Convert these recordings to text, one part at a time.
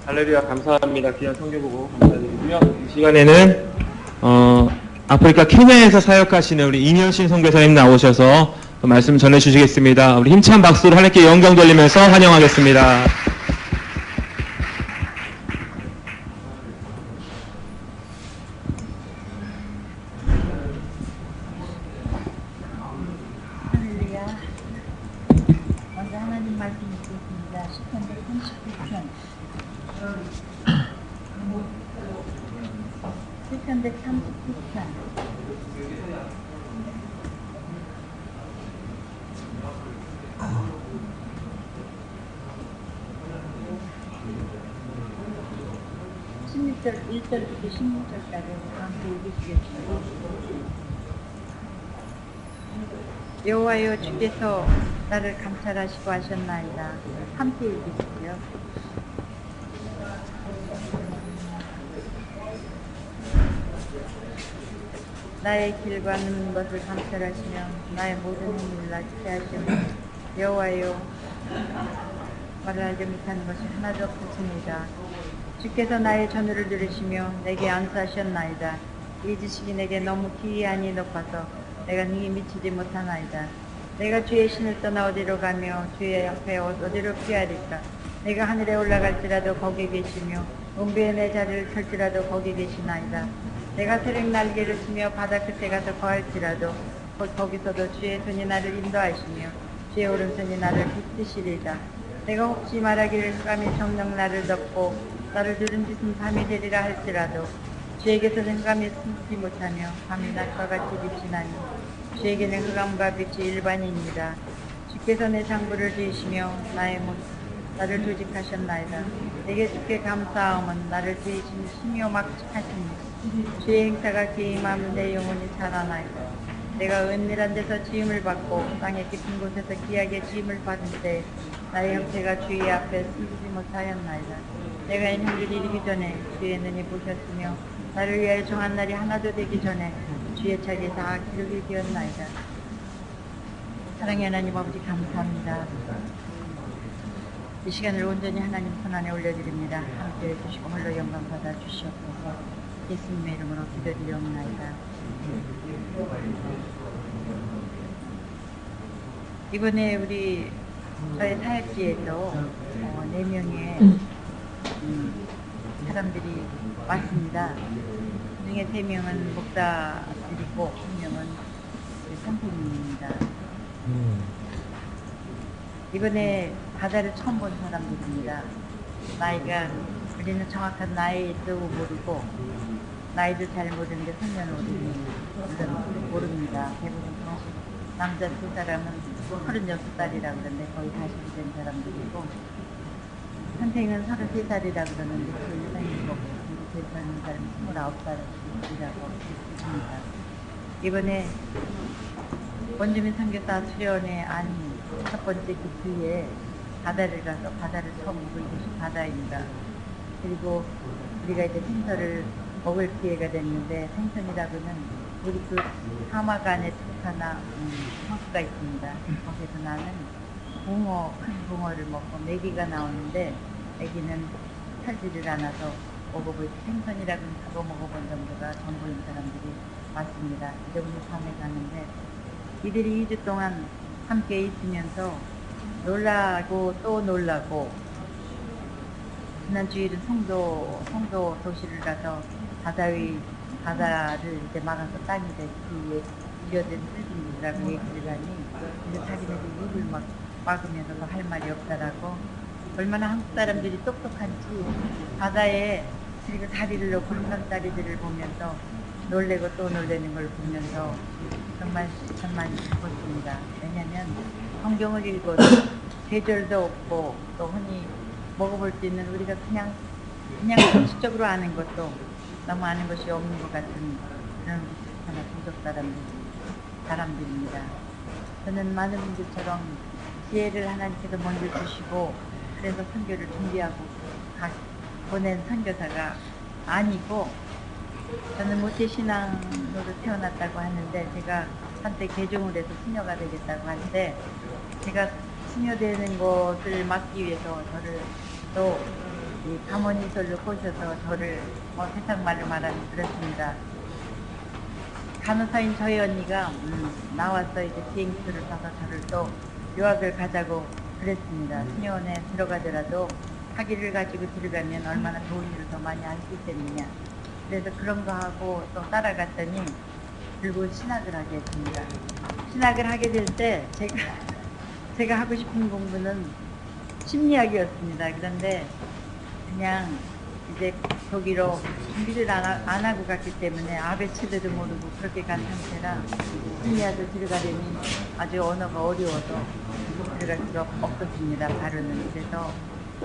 할렐루야, 감사합니다. 귀한 성경 보고 감사드리고요. 이 시간에는 아프리카 케냐에서 사역하시는 우리 이면신 선교사님 나오셔서 또 말씀 전해주시겠습니다. 우리 힘찬 박수로 하나님께 영광 돌리면서 환영하겠습니다. 할렐루야. 먼저 하나님 말씀 읽겠습니다. 시편 139편. 시편 139편. (16절) 1절부터 16절까지 함께 읽으시겠습니다. 여호와여, 주께서 나를 감찰하시고 하셨나이다. 함께 읽으시고요. 나의 길 가는 것을 감찰하시며 나의 모든 행위를 낮게 하시며 여호와여, 말을 알지 못하는 것이 하나도 없으십니다. 주께서 나의 전우를 들으시며 내게 안수하셨나이다. 이 지식이 내게 너무 기이하니 높아서 내가 능히 미치지 못하나이다. 내가 주의 신을 떠나 어디로 가며 주의 앞에 어디로 피하리까? 내가 하늘에 올라갈지라도 거기 계시며 음부에 내 자리를 펼지라도 거기 계시나이다. 내가 새벽 날개를 치며 바다 끝에 가서 거할지라도 거기서도 주의 손이 나를 인도하시며 주의 오른손이 나를 붙드시리다. 내가 혹시 말하기를 흑암이 정녕 나를 덮고 나를 두른 짓은 밤이 되리라 할지라도 주에게서는 흑암이 숨지 못하며 밤이 낮과 같이 비치나니 주에게는 흑암과 빛이 일반입니다. 주께서 내 장부를 지으시며 나를 조직하셨나이다. 내게 주께 감사함은 나를 지으신 심요 막직하십니다. 주의 행사가 기임하면 내 영혼이 자라나이다. 내가 은밀한 데서 지음을 받고 땅의 깊은 곳에서 귀하게 지음을 받은 때 나의 형태가 주의 앞에 숨지 못하였나이다. 내가 있는 일이 이르기 전에 주의 눈이 보셨으며 나를 위하여 정한 날이 하나도 되기 전에 주의 차기 다 기록이 되었나이다. 사랑의 하나님 아버지, 감사합니다. 이 시간을 온전히 하나님 손안에 올려드립니다. 함께해 주시고 홀로 영광 받아 주시옵소서. 예수님의 이름으로 기도드리옵나이다. 이번에 우리 저희 사역지에도 4명의 사람들이 왔습니다. 그중에 3명은 목사들이고 1명은 선생님입니다. 이번에 바다를 처음 본 사람들입니다. 나이가, 우리는 정확한 나이도 모르고 나이도 잘 모르는데 생년월일은 모릅니다. 대부분 남자 2사람은 36살이라고 그러는데 거의 40이 된 사람들이고, 선생은 33살이라고 그러는데 그 이상이고, 제일 젊은 사람은 29살이라고 했습니다. 이번에 원주민 선교사 수련회 안 첫 번째 기수에 바다를 가서 바다를 처음 보고 이것이 바다입니다. 그리고 우리가 이제 생선을 먹을 기회가 됐는데, 생선이라고는 우리 그 사막 안에 특하나 호수가 있습니다. 거기서 나는 붕어, 큰 붕어를 먹고 메기가 나오는데 메기는 살지를 않아서 먹어볼 생선이라고는 그거 먹어본 정도가 전부인 사람들이 많습니다. 이제 오늘 밤에 가는데 이들이 2주 동안 함께 있으면서 놀라고 또 놀라고, 지난 주일은 성도 도시를 가서 바다를 이제 막아서 땅이 됐기 이어진 슬픔이라고 얘기를 하니, 이제 자기네들이 입을 막으면서 할 말이 없다라고, 얼마나 한국 사람들이 똑똑한지 바다에 그리고 다리를 놓고 한강다리들을 보면서 놀래고 또 놀래는 걸 보면서 정말 많이 기뻤습니다. 왜냐하면 성경을 읽어도 계절도 없고 또 흔히 먹어볼 수 있는, 우리가 그냥 상식적으로 아는 것도 너무 아는 것이 없는 것 같은 그런 하나 중국 사람들입니다. 저는 많은 분들처럼 지혜를 하나님께서 먼저 주시고 그래서 선교를 준비하고 보낸 선교사가 아니고, 저는 모태신앙으로 태어났다고 하는데 제가 한때 개종을 해서 수녀가 되겠다고 할 때 제가 수녀되는 것을 막기 위해서 저를 또 이 가모니설로 꼬셔서 저를 세상 말로 말하면 그렇습니다. 간호사인 저희 언니가 나와서 이제 비행기표를 사서 저를 또 유학을 가자고 그랬습니다. 수녀원에 들어가더라도 학위를 가지고 들어가면 얼마나 좋은 일을 더 많이 할 수 있겠느냐. 그래서 그런 거 하고 또 따라갔더니 결국 신학을 하게 됐습니다. 신학을 하게 될 때 제가 하고 싶은 공부는 심리학이었습니다. 그런데 그냥 이제 거기로 준비를 안 하고 갔기 때문에 아베체드도 모르고 그렇게 간 상태라 심리학을 들어가려니 아주 언어가 어려워서 들어갈 수가 없었습니다. 바로는. 그래서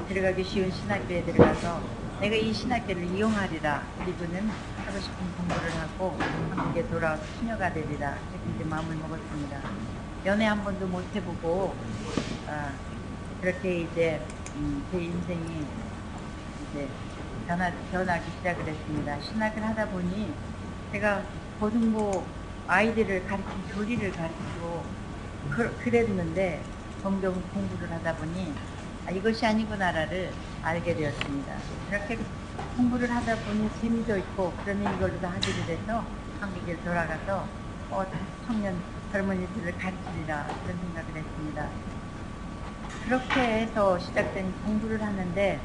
들어가기 쉬운 신학교에 들어가서 내가 이 신학교를 이용하리라. 그리고는 하고 싶은 공부를 하고 한국에 돌아와서 수녀가 되리라. 이렇게 이제 마음을 먹었습니다. 연애 한 번도 못 해보고 그렇게 이제 제 인생이 이제 변하기 시작을 했습니다. 신학을 하다 보니 제가 고등부 아이들을 가르치고 교리를 가르치고 그랬는데 점점 공부를 하다 보니 이것이 아니구나를 알게 되었습니다. 그렇게 공부를 하다 보니 재미도 있고 그러니 이걸로 다 하게 돼서 한국에 돌아가서 청년 젊은이들을 가르치리라 그런 생각을 했습니다. 그렇게 해서 시작된 공부를 하는데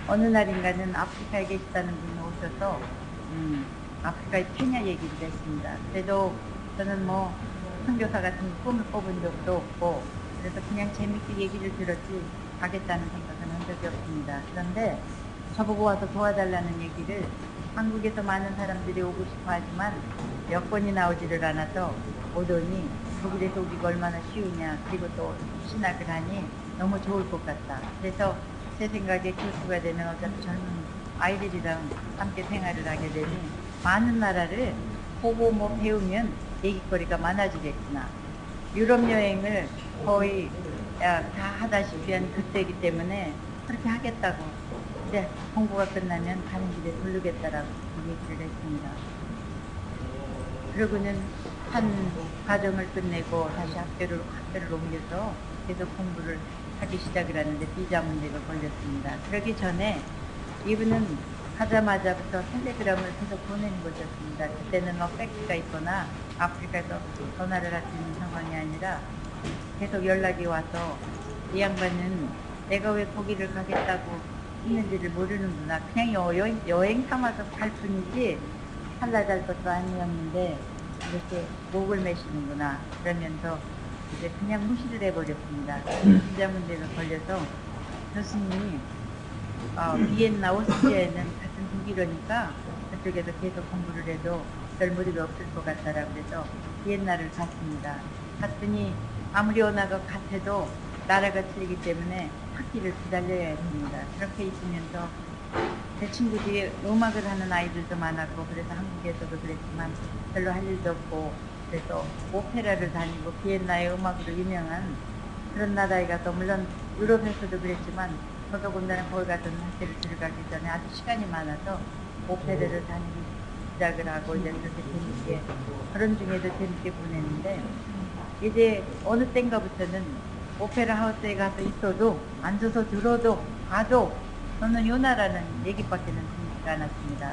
어느 날인가는 아프리카에 계시다는 분이 오셔서 아프리카의 케냐 얘기를 했습니다. 그래도 저는 선교사 같은 꿈을 꿔본 적도 없고 그래서 그냥 재밌게 얘기를 들었지 가겠다는 생각은 한 적이 없습니다. 그런데 저보고 와서 도와달라는 얘기를 한국에서 많은 사람들이 오고 싶어 하지만 여건이 나오지를 않아서 오더니 독일에서 오기가 얼마나 쉬우냐. 그리고 또 신학을 하니 너무 좋을 것 같다. 그래서 제 생각에 교수가 되면 어차피 젊은 아이들이랑 함께 생활을 하게 되니 많은 나라를 보고 배우면 얘기거리가 많아지겠구나. 유럽 여행을 거의 다 하다시피 한 그때이기 때문에 그렇게 하겠다고. 이제 공부가 끝나면 가는 길에 돌르겠다라고 얘기를 했습니다. 그러고는 한 과정을 끝내고 다시 학교를 옮겨서 계속 공부를 하기 시작을 하는데 비자 문제가 걸렸습니다. 그러기 전에 이분은 가자마자부터 텔레그램을 계속 보내는 것이었습니다. 그때는 팩스가 있거나 아프리카에서 전화를 할 수 있는 상황이 아니라 계속 연락이 와서 이 양반은 내가 왜 거기를 가겠다고 했는지를 모르는구나. 그냥 여행 삼아서 갈 뿐이지 살라잘 것도 아니었는데 이렇게 목을 매시는구나. 그러면서 이제 그냥 무시를 해버렸습니다. 비자 문제가 걸려서 교수님이 비엔나, 오스트리아에는 같은 독일어니까 그쪽에서 계속 공부를 해도 별 무리가 없을 것 같다라고 해서 비엔나를 갔습니다. 갔더니 아무리 언어가 같아도 나라가 틀리기 때문에 학기를 기다려야 했습니다. 그렇게 있으면서 제 친구들이 음악을 하는 아이들도 많았고 그래서 한국에서도 그랬지만 별로 할 일도 없고 그래서 오페라를 다니고 비엔나의 음악으로 유명한 그런 나라에 가서 물론 유럽에서도 그랬지만 더더군다나 거기 가서 학교를 들어가기 전에 아주 시간이 많아서 오페라를 다니기 시작을 하고 이제 그렇게 재밌게 그런 중에도 재밌게 보냈는데 이제 어느 땐가부터는 오페라 하우스에 가서 있어도 앉아서 들어도 봐도 저는 요 나라는 얘기밖에는 듣지 않았습니다.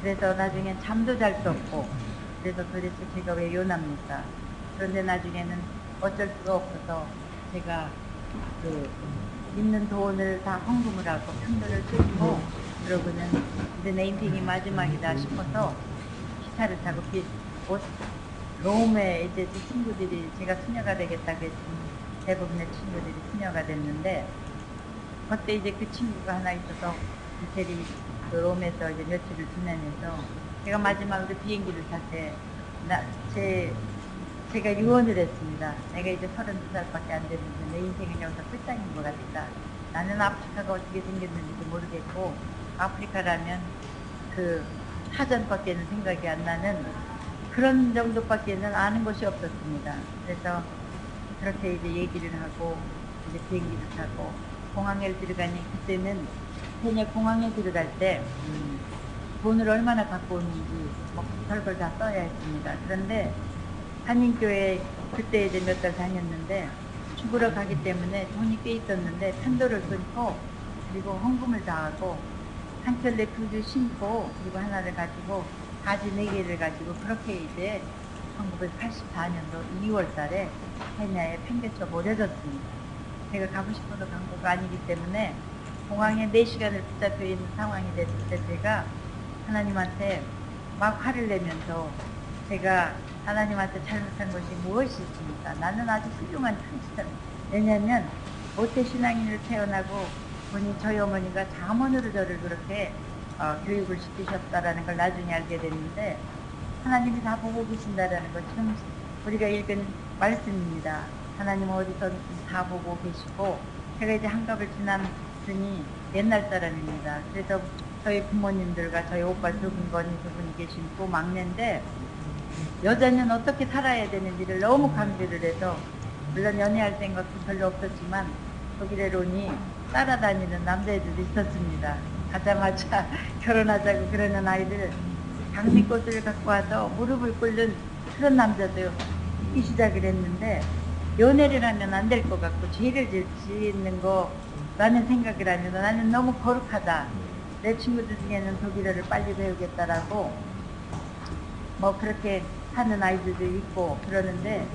그래서 나중엔 잠도 잘 수 없고 그래서 도대체 제가 왜 요납니까? 그런데 나중에는 어쩔 수가 없어서 제가 있는 돈을 다 헌금을 하고 편도를 쓰고 그러고는 이제 내 인생이 마지막이다 싶어서 기차를 타고 롬에 이제 제 친구들이 제가 수녀가 되겠다고 했더니 대부분의 친구들이 수녀가 됐는데 그때 이제 그 친구가 하나 있어서 이태리 롬에서 이제 며칠을 지내면서 제가 마지막으로 비행기를 탈 때 제가 유언을 했습니다. 내가 이제 32살밖에 안 됐는데 내 인생은 여기서 끝장인 것 같다. 나는 아프리카가 어떻게 생겼는지도 모르겠고 아프리카라면 그 사전밖에는 생각이 안 나는 그런 정도밖에는 아는 것이 없었습니다. 그래서 그렇게 이제 얘기를 하고 이제 비행기를 타고 공항에 들어가니 그때는 케냐 공항에 들어갈 때 돈을 얼마나 갖고 오는지 뭐 별걸 다 써야 했습니다. 그런데 한인교회 그때 이제 몇 달 다녔는데 죽으러 가기 때문에 돈이 꽤 있었는데 편도를 끊고 그리고 헌금을 다 하고 한 켤레 2주 신고 그리고 하나를 가지고 바지 4개를 가지고 그렇게 이제 1984년도 2월 달에 케냐에 팽개쳐 버려졌습니다. 제가 가고 싶어서 간 거가 아니기 때문에 공항에 4시간을 붙잡혀 있는 상황이 됐을 때 제가 하나님한테 막 화를 내면서 제가 하나님한테 잘못한 것이 무엇이 있습니까? 나는 아주 훌륭한 크리스찬. 왜냐하면 모태신앙인으로 태어나고 보니 저희 어머니가 잠언으로 저를 그렇게 교육을 시키셨다라는 걸 나중에 알게 됐는데 하나님이 다 보고 계신다라는 것 지금 우리가 읽은 말씀입니다. 하나님은 어디서 다 보고 계시고 제가 이제 한갑을 지났으니 옛날 사람입니다. 그래서 저희 부모님들과 저희 오빠 두 분이 계신 또 막내인데 여자는 어떻게 살아야 되는지를 너무 강조를 해서 물론 연애할 생각도 별로 없었지만 독일에 오니 따라다니는 남자애들도 있었습니다. 가자마자 결혼하자고 그러는 아이들 장미꽃을 갖고 와서 무릎을 꿇는 그런 남자도 있기 시작을 했는데 연애를 하면 안 될 것 같고 죄를 짓는 거라는 생각을 하면서 나는 너무 거룩하다. 내 친구들 중에는 독일어를 빨리 배우겠다라고 뭐 그렇게 하는 아이들도 있고 그러는데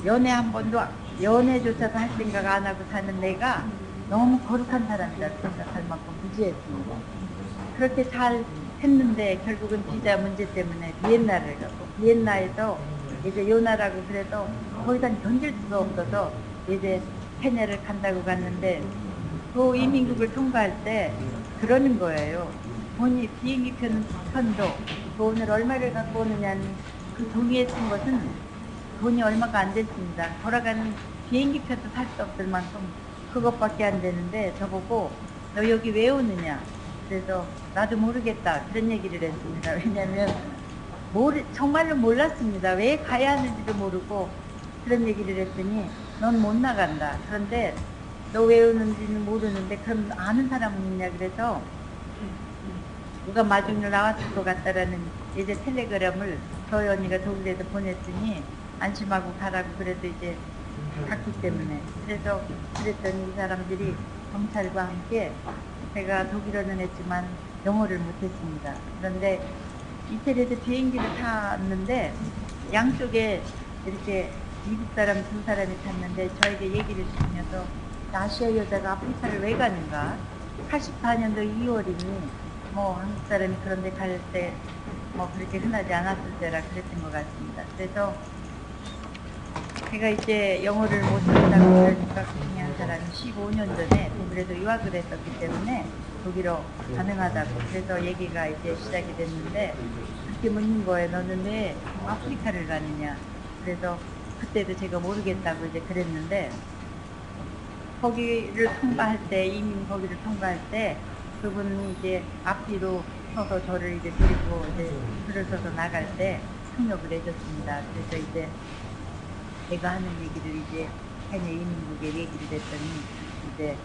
연애 한 번도 연애조차도 할 생각 안 하고 사는 내가 너무 거룩한 사람이다 생각할 만큼 무지했습니다. 그렇게 잘 했는데 결국은 비자 문제 때문에 비엔나를 가고 비엔나에서 이제 요나라고 그래도 더 이상 견딜 수가 없어서 이제 케냐를 간다고 갔는데 그 이민국을 통과할 때 그러는 거예요. 돈이 비행기 편도 돈을 얼마를 갖고 오느냐는 그 종이에 쓴 것은 돈이 얼마가 안 됐습니다. 돌아가는 비행기 표도 살 수 없을 만큼 그것밖에 안 되는데 저보고 너 여기 왜 오느냐 그래서 나도 모르겠다 그런 얘기를 했습니다. 왜냐하면 정말로 몰랐습니다. 왜 가야 하는지도 모르고 그런 얘기를 했더니 넌 못 나간다. 그런데 너 왜 오는지는 모르는데 그럼 아는 사람은 있냐 그래서 누가 마중을 나왔을 것 같다라는 이제 텔레그램을 저희 언니가 독일에서 보냈더니 안심하고 가라고 그래도 이제 갔기 때문에 그래서 그랬더니 이 사람들이 경찰과 함께 제가 독일어는 했지만 영어를 못했습니다. 그런데 이태리에서 비행기를 탔는데 양쪽에 이렇게 미국 사람 2사람이 탔는데 저에게 얘기를 주면서 아시아 여자가 아프리카를 왜 가는가 84년도 2월이니 뭐 한국 사람이 그런데 갈 때 뭐 그렇게 흔하지 않았을 때라 그랬던 것 같습니다. 그래서 제가 이제 영어를 못한다고 그러니까 그 중에 한 사람이 15년 전에 독일에서 유학을 했었기 때문에 독일어 가능하다고 그래서 얘기가 이제 시작이 됐는데 그렇게 묻는 거예요. 너는 왜 아프리카를 가느냐. 그래서 그때도 제가 모르겠다고 이제 그랬는데 거기를 통과할 때 이민 거기를 통과할 때 그분이 이제 앞뒤로 서서 저를 이제 데리고 이제 줄을 서서 나갈 때 통역을 해줬습니다. 그래서 이제 제가 하는 얘기를 이제 케냐 이민국에 얘기를 했더니 이제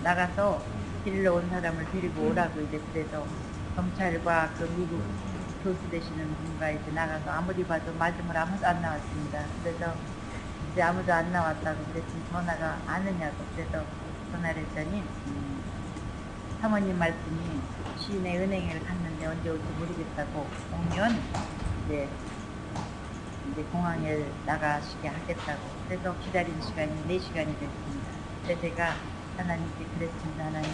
나가서 데리러 온 사람을 데리고 오라고 이제 그래서 경찰과 그 미국 교수 되시는 분과 이제 나가서 아무리 봐도 말씀을 아무도 안 나왔습니다. 그래서 이제 아무도 안 나왔다고 그랬더니 전화가 안 오냐고 그래서 전화를 했더니 사모님 말씀이 시내 은행에 갔는데 언제 올지 모르겠다고 오면 이제 공항에 나가시게 하겠다고 그래서 기다린 시간이 4시간이 됐습니다. 그래서 제가 하나님께 그랬습니다. 하나님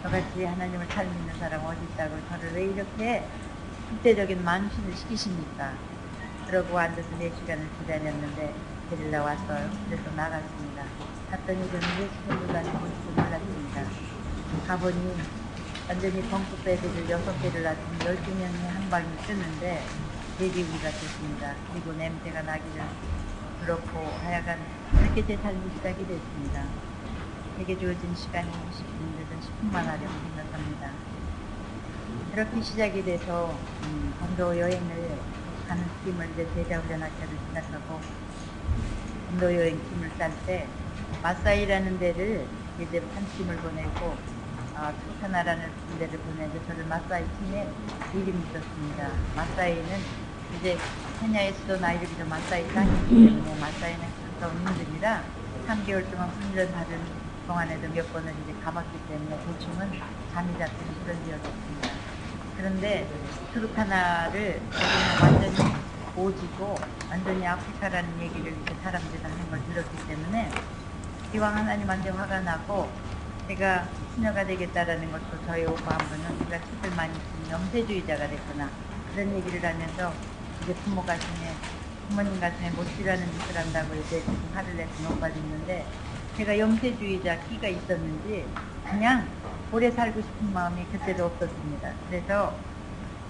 저같이 하나님을 잘 믿는 사람 어디 있다고 저를 왜 이렇게 국제적인 망신을 시키십니까? 그러고 앉아서 4시간을 기다렸는데 데리러 왔어요. 그래서 나갔습니다. 갔더니 저는 4시간도 가는 건지도 몰랐습니다. 가보니 완전히 벙크베드를 6개를 놨으니 12명이 한 방에 뜨는데 돼지우리가 됐습니다. 그리고 냄새가 나기를 그렇고 하여간 그렇게 제 삶이 시작이 됐습니다. 제게 주어진 시간이 10분이든 10분만 하려고 생각합니다. 그렇게 시작이 돼서 본도 여행을 가는 팀을 이제 제자훈련학교를 시작하고 본도 여행 팀을 짤 때 마사이라는 데를 이제 한 팀을 보내고 투카나라는 군대를 보내서 저를 마사이 팀에 일이 있었습니다. 마사이는 이제 케냐에서도 나이로비도 마사이 땅이기 때문에 마사이는 가까운 인들이라 3개월 동안 훈련 받은 동안에도 몇 번을 이제 가봤기 때문에 대충은 잠이 잡히는 그런 지역이었습니다. 그런데 투르카나를 거기는 완전히 오지고 완전히 아프리카라는 얘기를 이제 사람들이 하는 걸 들었기 때문에 기왕 하나님한테 화가 나고 제가 수녀가 되겠다라는 것도 저희 오빠 한 분은 우리가 책을 많이 쓴 염세주의자가 됐구나 그런 얘기를 하면서 이제 부모 가슴에 부모님 가슴에 못지라는 짓을 한다고 이제 화를 냈던 오빠도 있는데 제가 염세주의자 끼가 있었는지 그냥 오래 살고 싶은 마음이 그때도 없었습니다. 그래서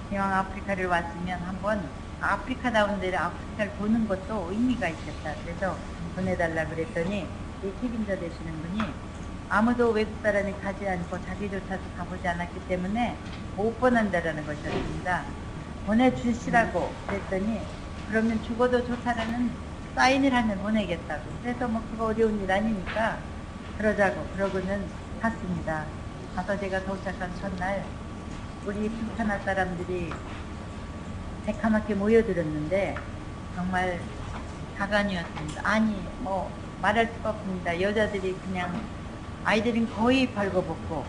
기왕 아프리카를 왔으면 한번 아프리카다운 데를 아프리카를 보는 것도 의미가 있겠다. 그래서 보내달라 그랬더니 이 책임자 되시는 분이 아무도 외국 사람이 가지 않고 자기조차도 가보지 않았기 때문에 못 보낸다라는 것이었습니다. 보내주시라고 그랬더니 그러면 죽어도 좋다라는 사인을 하면 보내겠다고. 그래서 뭐 그거 어려운 일 아니니까 그러자고 그러고는 갔습니다. 가서 제가 도착한 첫날 우리 투카나 사람들이 새카맣게 모여들었는데 정말 가관이었습니다. 아니 뭐 말할 수가 없습니다. 여자들이 그냥 아이들은 거의 벌거벗고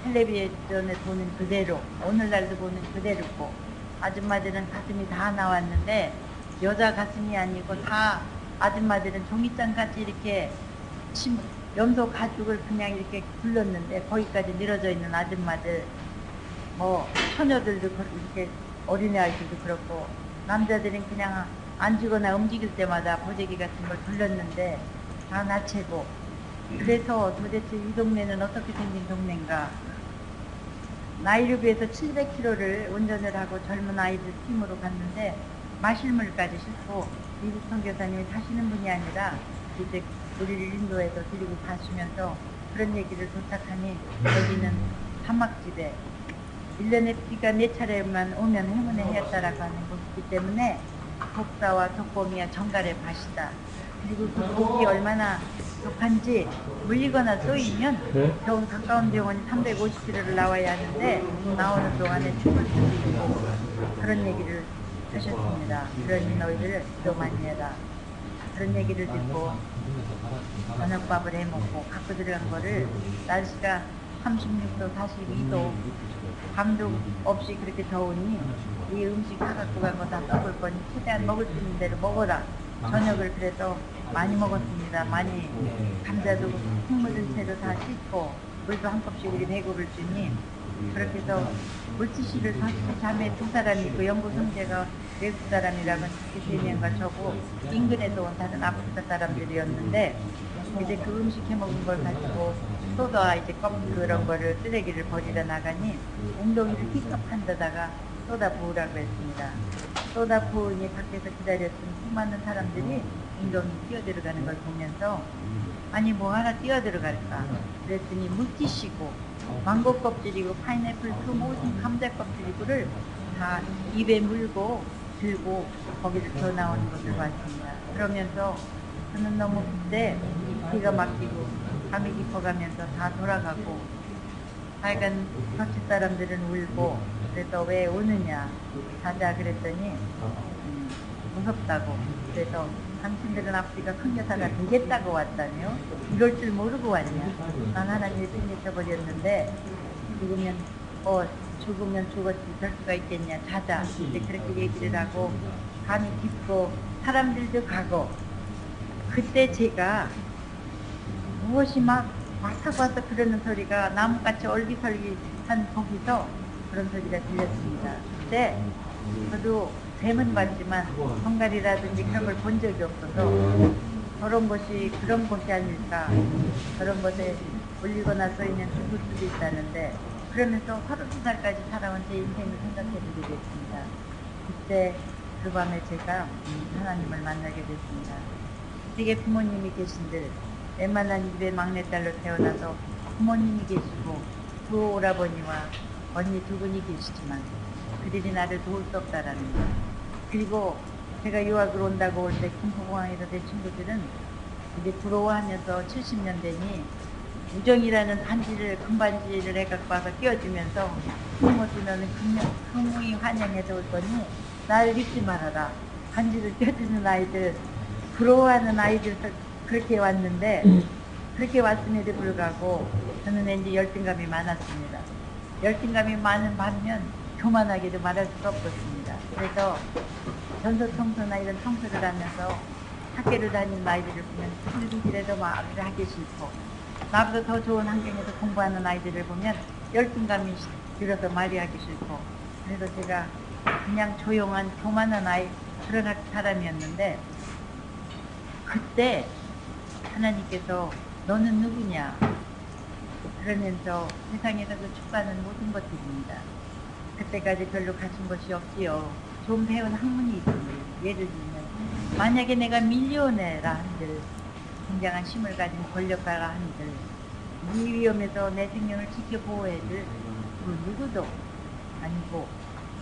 텔레비전에 보는 그대로 오늘날도 보는 그대로고 아줌마들은 가슴이 다 나왔는데 여자 가슴이 아니고 다 아줌마들은 종이장 같이 이렇게 염소 가죽을 그냥 이렇게 굴렀는데 거기까지 늘어져 있는 아줌마들 뭐 처녀들도 이렇게 어린애 아이들도 그렇고 남자들은 그냥 앉거나 움직일 때마다 보재기 같은 걸 굴렀는데 다 나체고 그래서 도대체 이 동네는 어떻게 생긴 동네인가. 나이로비에서 700km를 운전을 하고 젊은 아이들 팀으로 갔는데 마실 물까지 싣고 미국 선교사님이 타시는 분이 아니라 이제 우리를 인도에서 데리고 가시면서 그런 얘기를 도착하니 여기는 사막지대 1년에 비가 4차례만 오면 행운의 해에 따라가는 곳이기 때문에 독사와 독거미와 정갈의 밭이다. 그리고 그 독이 얼마나 독한지 물리거나 쏘이면 겨우 가까운 병원이 350km를 나와야 하는데 나오는 동안에 죽을 수도 있고 그런 얘기를 하셨습니다. 그러니 너희들 기도 많이 해라. 그런 얘기를 듣고 저녁밥을 해먹고 갖고 들어간 거를 날씨가 36도, 42도 감도 없이 그렇게 더우니 이 음식 다 갖고 간 거 다 썩을 거니 최대한 먹을 수 있는 대로 먹어라. 저녁을 그래도 많이 먹었습니다. 많이 감자도 흙 채로 다 씻고 물도 한 컵씩 우리 배고를 주니 그렇게 해서 물티슈를 자매 2사람이 있고 영국 형제가 외국 사람이라면 3명과 저고 인근에서 온 다른 아프리카 사람들이었는데 이제 그 음식 해먹은 걸 가지고 소다 이제 그런 거를 쓰레기를 버리러 나가니 웅덩이를 휘값한 데다가 소다 부으라고 했습니다. 소다 부으니 밖에서 기다렸던 수많은 사람들이 웅덩이 뛰어들어가는 걸 보면서 아니 뭐 하나 뛰어들어갈까 그랬더니 물티슈고 망고 껍질이고 파인애플 그 모든 감자 껍질이고를 다 입에 물고 들고 거기를 더 나오는 것을 봤습니다. 그러면서 저는 너무 그때 기가 막히고 감이 깊어가면서 다 돌아가고 하여간 터치 사람들은 울고 그래서 왜 우느냐 자자 그랬더니 무섭다고 그래서 당신들은 아프리카 큰 여사가 되겠다고 왔다며 이럴 줄 모르고 왔냐 난 하나님을 끝내쳐버렸는데 죽으면 죽었지 될 수가 있겠냐 자자 이제 그렇게 얘기를 하고 감이 깊고 사람들도 가고 그때 제가 무엇이 막 와삭와삭 그러는 소리가 나무같이 얼기설기한 거기서 그런 소리가 들렸습니다. 그때 저도 뱀은 봤지만 헝가리라든지 그런 걸 본 적이 없어서 그런 곳이 아닐까 그런 것에 올리거나 써있는 죽을 수도 있다는데 그러면서 32살까지 살아온 제 인생을 생각해보게 됐습니다. 그때 그 밤에 제가 하나님을 만나게 됐습니다. 되게 부모님이 계신들 웬만한 입에 막내딸로 태어나서 부모님이 계시고 두 오라버니와 언니 2분이 계시지만 그들이 나를 도울 수 없다라는 것. 그리고 제가 유학을 온다고 올 때 김포공항에서 내 친구들은 이제 부러워하면서 70년 되니 우정이라는 반지를 금반지를 해갖고 와서 끼워주면서 부모도 너는 금무히 환영해서 올 거니 나를 잊지 말아라. 반지를 끼워주는 아이들, 부러워하는 아이들도 그렇게 왔는데 그렇게 왔음에도 불구하고 저는 왠지 열등감이 많았습니다. 열등감이 많은 반면 교만하게도 말할 수가 없었습니다. 그래서 전서청소나 이런 청소를 하면서 학교를 다니는 아이들을 보면 슬기라도 말을 하기 싫고 나보다 더 좋은 환경에서 공부하는 아이들을 보면 열등감이 들어서 말이 하기 싫고 그래서 제가 그냥 조용한 교만한 아이 그런 사람이었는데 그때 하나님께서 너는 누구냐 그러면서 세상에서 축복하는 모든 것들입니다. 그때까지 별로 가진 것이 없지요. 좀 배운 학문이 있습니다. 예를 들면 만약에 내가 밀리오네라 한들 굉장한 힘을 가진 권력가가 한들 이 위험에서 내 생명을 지켜보호해줄 그 누구도 아니고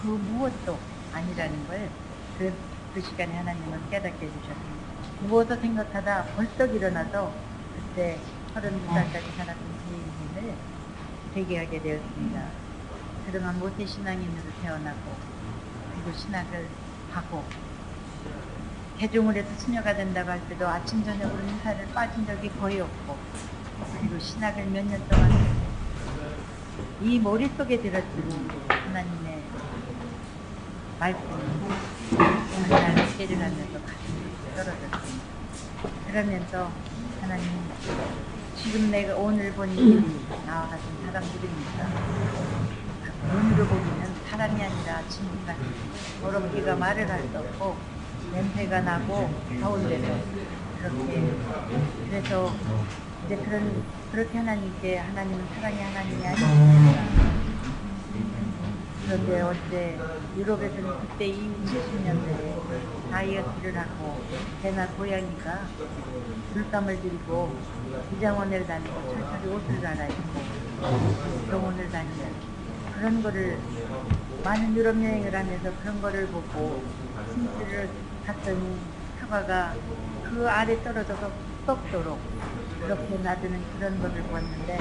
그 무엇도 아니라는 걸 그 시간에 하나님은 깨닫게 해주셨습니다. 누워서 생각하다 벌떡 일어나서 그때 32살까지 살았던 제 인생을 회개하게 되었습니다. 그동안 모태 신앙인으로 태어나고 그리고 신학을 하고 개종을 해서 수녀가 된다고 할 때도 아침 저녁으로 인사를 빠진 적이 거의 없고 그리고 신학을 몇 년 동안 이 머릿속에 들었더니 하나님의 말씀이 하나님을 깨를 하면서 가슴이 떨어졌습니다. 그러면서 하나님 지금 내가 오늘 본 일이 나와 같은 사람들입니다. 눈으로 보기는 사람이 아니라 짐승 같은 더럽기가 말을 할 수 없고 냄새가 나고 더운 데서 그렇게 그래서 이제 그렇게 하나님께 하나님은 사랑의 하나님이 아니십니까? 그런데 어제 유럽에서는 그때 이후 70년대에 다이어트를 하고 개나 고양이가 물감을 들이고 비장원을 다니고 철저히 옷을 갈아입고 병원을 다니는 그런 거를 많은 유럽 여행을 하면서 그런 거를 보고 스미스를 갔더니 사과가 그 아래 떨어져서 썩도록 그렇게 놔두는 그런 거를 보았는데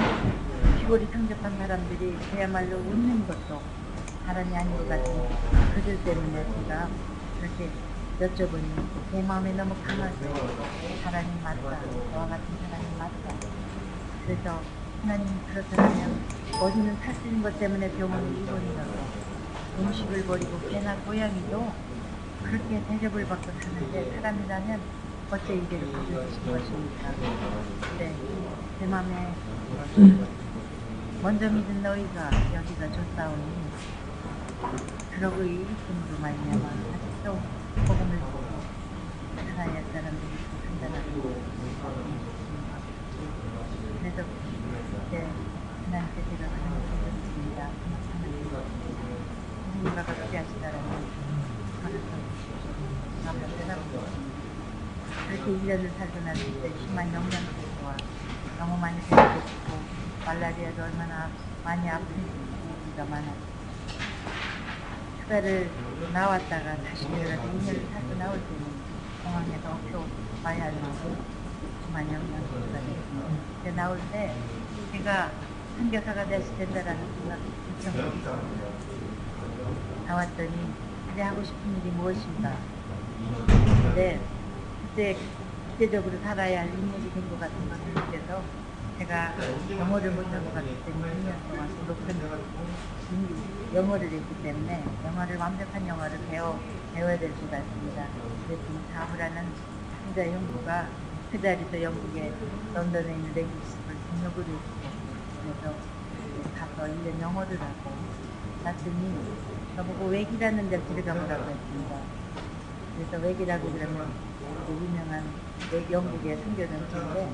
귀골이 상접한 사람들이 그야말로 웃는 것도 사람이 아닌 것 같은 그들 때문에 제가 그렇게 여쭤보니 내 마음에 너무 강하게 사람이 맞다, 너와 같은 사람이 맞다. 그래서 하나님 그렇다면 어디는 살 수 있는 것 때문에 병원에 입원이라고 음식을 버리고 개나 고양이도 그렇게 대접을 받고 사는데 사람이라면 어째 이대로 가져주신 것입니까? 네, 제 마음에 먼저 믿은 너희가 여기가 좋사오니 그러고 이 일심으로 말미암아 아직도 복음을 보고 하나의 사람들이 판단하고 그래서 이제 하나님께 제가 그런 것을 드렸습니다. 하나님과 같이 하시다라면 알아서 한번 대답해보겠습니다. 그렇게 1년을 살고 났을 때 심한 영양실조와 너무 많이 배고프고 말라리아도 얼마나 많이 아픈 우리가 많았고 휴가를 나왔다가 다시 내려가서 2년을 살고 나올 때는 공항에서 업소 와야 하는 심한 영양실조가 됐습니다. 나올 때 제가 선교사가 될수 된다라는 생각이 들었습니다. 나왔더니 이제 하고 싶은 일이 무엇인가. 근데 그때 기대적으로 살아야 할 인물이 된 것 같은 것을 느껴서 제가 영어를 못한 것 같기 때문에 2년 동안 높은 영어를 했기 때문에 영어를 완벽한 영어를 배워야 될 것 같습니다. 그래서 사업을 하는 후자 형부가 그 자리에서 영국에 런던에 있는 랭귀지스쿨을 등록을 했고 그래서 가서 1년 영어를 하고 났더니 저보고 외기라는 데를 들어가보라고 했습니다. 그래서 외기라고 그러면 유명한 영국의 선교전체인데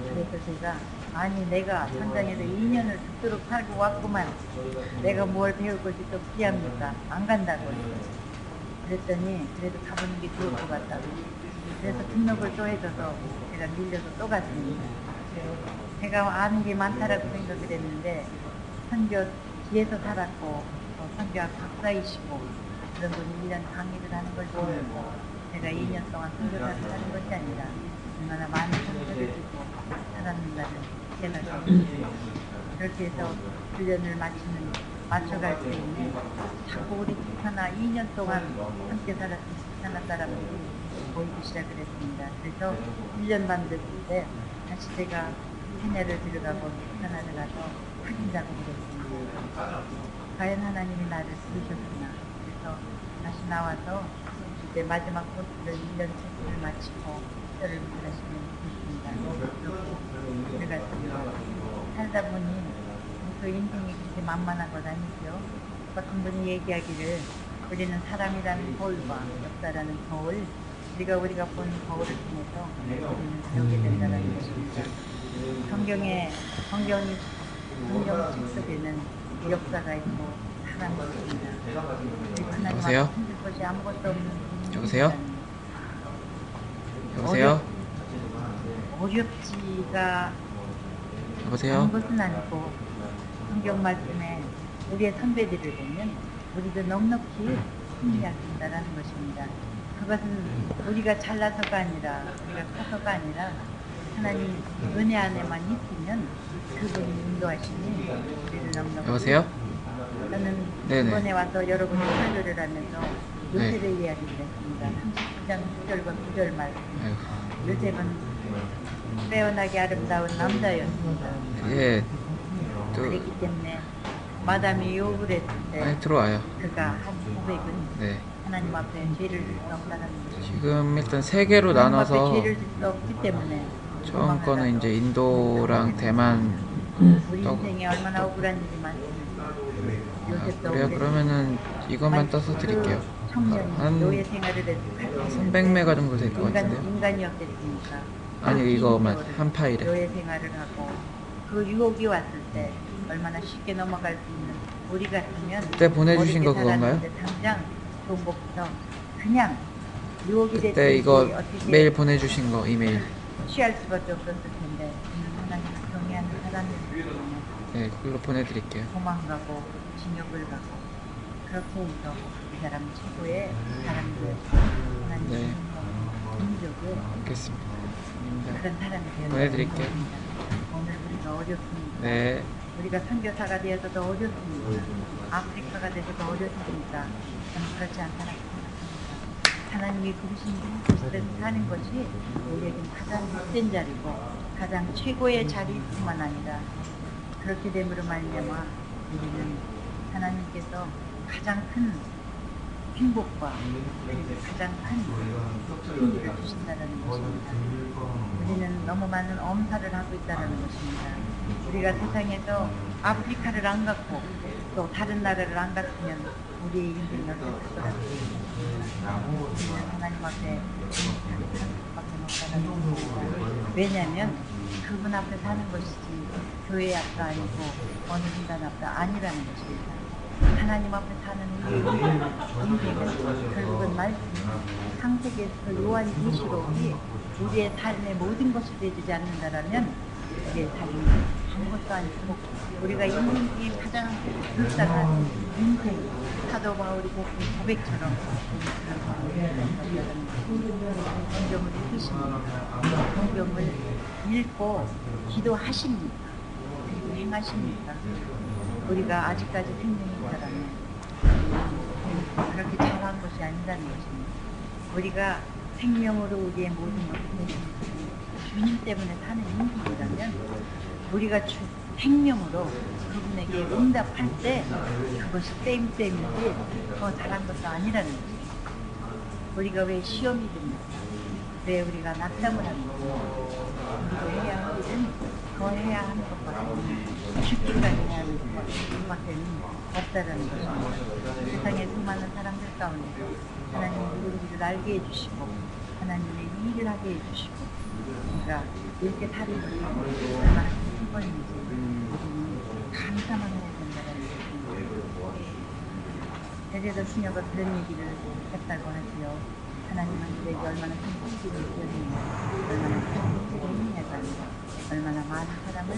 그래서 제가 아니 내가 천장에서 2년을 죽도록 살고 왔구만 내가 뭘 배울 것이 또 필요합니까? 안 간다고 했어요. 그랬더니 그래도 가보는 게 좋을 것 같다고 그래서 등록을 또 해줘서 제가 밀려서 또 갔습니다. 제가 아는 게 많다라고 생각을 했는데 선교 뒤에서 살았고 선교학 박사이시고 그런 분이 1년 강의를 하는 걸 보면서 제가 2년 동안 선교사를 하는 것이 아니라 얼마나 많은 상처를 주고 살았는가를 깨달았습니다. 그렇게 해서 훈련을 맞춰갈 수 있는 자꾸 우리 북한아 2년 동안 함께 살았던 북한아 사람들이 보이기 시작을 했습니다. 그래서 1년 반 됐을 때 다시 제가 케냐를 들어가고 북한을 가서 확인 작업을 했습니다. 과연 하나님이 나를 부르셨구나. 그래서 다시 나와서 이제 마지막 코스를 1년 채식을 마치고 뼈를 하시면 됐습니다. 그렇게 들어갔습니다. 살다 보니 그 인생이 그렇게 만만하고 다니죠. 어떤 분이 얘기하기를 우리는 사람이라는 거울과 역사라는 거울, 우리가 본 거울을 통해서 우리는 배우게 된다는 것입니다. 성경 책 속에는 역사가 있고 사람이 있습니다. 여보세요? 하나님 앞에 것이 아무것도 없는 여보세요? 여보세요? 어렵지가 여보세요? 않은 것은 아니고 성경 말씀에 우리의 선배들을 보면 우리도 넉넉히 승리할 수 있다는 것입니다. 그것은 우리가 잘나서가 아니라 우리가 커서가 아니라 하나님 은혜 안에만 있으면 그분이 인도하시니 우리를 넉넉히. 여보세요? 저는 네네. 이번에 와서 여러분의 설교를 하면서 네. 요셉의 이야기를 했습니다. 39장 9절과 9절 말씀. 아이고. 요셉은 빼어나게 아름다운 남자였습니다. 예, 또 그랬기 때문에 마담이 욕을 했을 때 빨리 들어와요. 그가 한 고백은 네. 하나님 앞에 죄를 질 수 없다는 것입니다. 지금 일단 세 개로 하나님 나눠서 앞에 죄를 질 수 없기 때문에 처음 거는 이제 인도랑 대만 우리 떡. 인생에 얼마나 억울한 일이 많습니까? 요셉도 그래요? 억울했습니다. 그러면은 이것만 떠서 드릴게요. 그 청년이 한 노예 생활을 했을 때 300메가 정도 될 것 같은데요? 인간이었겠습니까? 아니 이거만 한 파일에. 노예 생활을 하고 그 유혹이 왔을 때 얼마나 쉽게 넘어갈 수 있는 우리 같으면 그때 보내주신 거 어렵게 그건가요? 살았는데 당장 돈복서 그냥 유혹이 그때 됐든지 이거 어떻게 메일 보내주신 거 이메일. 취할 수밖에 없었을 텐데 하나님을 경외하는 사람이기 때문에 네, 그걸로 보내드릴게요. 도망가고 징역을 가고 그렇게 해서 이 사람은 최고의 사람이 되었고 하나님의 네. 민족의 알겠습니다. 그런 사람이 되었습니다. 보내드릴게요. 오늘 우리가 어렵습니다. 네. 우리가 선교사가 되어서도 어렵습니다. 아프리카가 되어서도 어렵습니다. 저는 그렇지 않다고 생각합니다. 하나님이 부르신 곳에서 사는 것이 우리에겐 가장 못된 자리고 가장 최고의 자리일 뿐만 아니라 그렇게 됨으로 말미암아 우리는 하나님께서 가장 큰 행복과 그리고 가장 큰 승리를 주신다는 것입니다. 우리는 너무 많은 엄살을 하고 있다는 것입니다. 우리가 세상에서 아프리카를 안 갔고 또 다른 나라를 안 갔으면 우리의 인생이 어땠을 거라고 생각합니다. 우리는 하나님 앞에 하나님밖에 못 살아갑니다. 왜냐하면 그분 앞에 사는 것이지 교회 앞도 아니고 어느 인간 앞도 아니라는 것입니다. 하나님 앞에 사는 우리의 인생은 결국은 말씀, 창세기에서 요한 계시록이 우리의 삶의 모든 것이 되지 않는다라면 우리의 삶이 아무것도 아니고 우리가 인생 중에 가장 불쌍한 인생, 사도 바울이 겪은 고백처럼 성경을 읽으십니까? 성경을 읽고 기도하십니까? 그리고 행하십니까? 우리가 아직까지 생명이 있다면 그렇게 잘한 것이 아니라는 것입니다. 우리가 생명으로 우리의 모든 것을 내주신 주님 때문에 사는 인생이라면 우리가 생명으로 그분에게 응답할 때 그것이 땜이지 더 잘한 것도 아니라는 것입니다. 우리가 왜 시험이 됩니까? 왜 우리가 낙담을 합니까? 우리가 해야 할 일은 더 해야 하는 것보다는 쉽게까지 해야 하는 것밖에는 없다라는 것입니다. 세상의 수많은 사람들 가운데서 하나님이 누군지를 알게 해주시고 하나님의 일을 하게 해주시고 우리가 이렇게 사는 것이 얼마나 큰 건인지 우리는 감사만 해야 된다는 것입니다. 제자도 수녀가 그런 얘기를 했다고 하지요. 하나님은 우리에게 얼마나 큰 복지를 주셨느냐, 얼마나 큰 복지를 했느냐가 아니라 얼마나 많은 사람을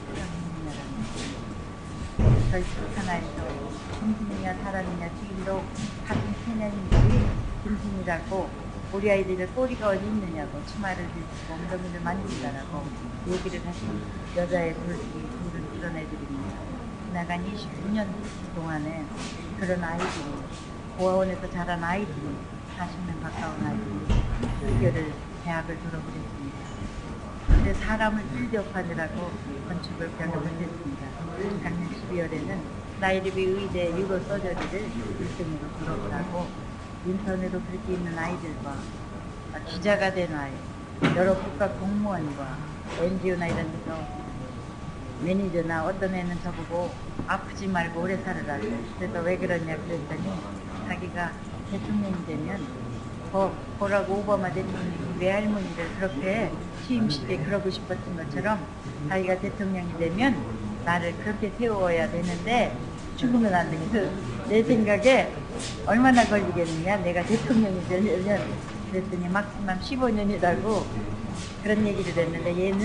사랑했느냐라는 것입니다. 저희 하나에서 짐승이냐 사람이냐 지금도 같은 세년인들이 짐승이라고 우리 아이들이 꼬리가 어디 있느냐고 치마를 뒤집고 엉덩이를 만진다라고 얘기를 하시는 여자의 둘을 드러내드립니다. 지나간 29년 동안에 그런 아이들이 고아원에서 자란 아이들이 40명 가까운 아이들이 학교를 대학을 졸업을 했습니다. 근데 사람을 필기업하느라고 건축을 별로 못했습니다. 작년 12월에는 나이르비 의대 유로 서저리를 1등으로 졸업을 하고 인턴으로 그렇게 있는 아이들과 기자가 된 아이, 여러 국가 공무원과 NGO나 이런 데서 매니저나 어떤 애는 저보고 아프지 말고 오래 살으라고. 그래서 왜 그러냐 그랬더니 자기가 대통령이 되면 보라고 오바마 대통령이 외할머니를 그렇게 취임식에 그러고 싶었던 것처럼 자기가 대통령이 되면 나를 그렇게 세워야 되는데 죽으면 안 되겠어. 내 생각에 얼마나 걸리겠느냐 내가 대통령이 되려면. 그랬더니 막시멈 15년이라고 그런 얘기를 했는데 얘는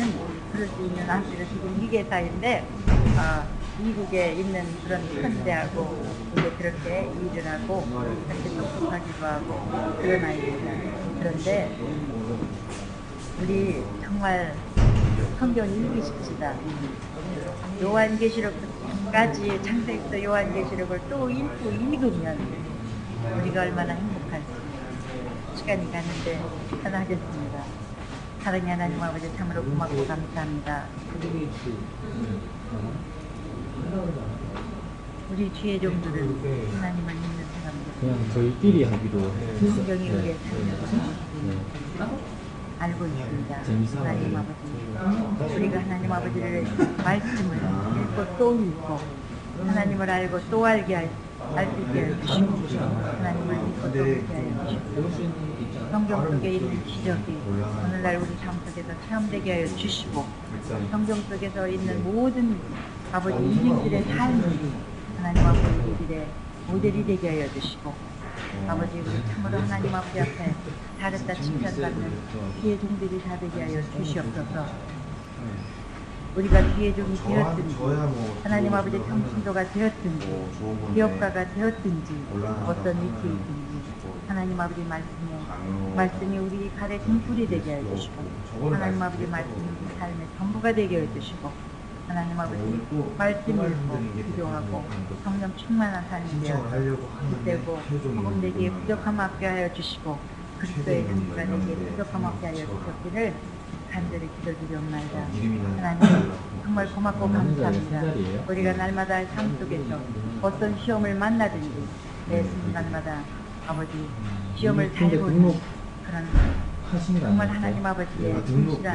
그럴 수 있는 암시를 지금 위계사인데 미국에 있는 그런 큰 대하고 이제 그렇게 일을 하고 그렇게 똑똑하기도 하고 그런 아이입니다. 그런데 우리 정말 성경 읽으십시다. 요한계시록까지 창세기부터 요한계시록을 또 읽고 읽으면 우리가 얼마나 행복할지 시간이 가는데 하겠습니다. 사랑의 하나님 아버지 참으로 고맙고 감사합니다. 우리 주의 종들은 하나님을 믿는 사람들 그냥 저희끼리 하기로 했어요. 성경이 우리의 삶을 알고 있습니다. 하나님 아버지, 우리가 하나님 아버지를 말씀을 읽고 또 읽고 하나님을 알고 또 알게 할 수 있게 해주시고 하나님을 믿고 또 믿게 하여 주시고 성경 속에 있는 기적이 오늘날 우리 삶 속에서 체험되게 하여 주시고 성경 속에서 있는 모든 아버지 인생들의 삶이 하나님 아버지 우리들의 모델이 되게 하여 주시고 아버지 우리 참으로 하나님 아버지 앞에 잘했다 칭찬받는 귀의 종들이 다 되게 하여 주시옵소서. 우리가 귀의 종이 되었든지 하나님 아버지 평신도가 되었든지 기업가가 되었든지 어떤 위치에 있든지 하나님 아버지 말씀이 우리 발의 등불이 되게 하여 주시고 하나님 아버지 말씀이 우리 삶의 전부가 되게 하여 주시고 하나님 아버지 말씀 읽고 기도하고 성령 충만한 삶이 되어서 기대고 복음 되기에 부족함 없게 하여 주시고 그리스도의 전부가 되기에 부족함 없게 하여 주셨기를 간절히 기도드리옵나이다. 하나님 정말 고맙고 감사합니다. 우리가 날마다 삶 속에서 어떤 시험을 만나든지 매 순간마다 아버지 시험을 잘 보는 그런 정말 하나님 아버지의 진실한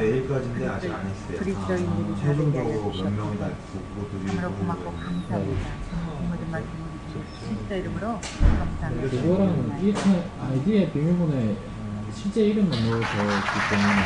그리스도인들이 다 되게 하여 주시옵소서. 참으로 고맙고 감사합니다. 이 모든 말씀 우리 그리스도 이름으로 감사합니다. 그거랑 1차 아이디의 비밀번호에 실제 이름을 넣어줬기 때문에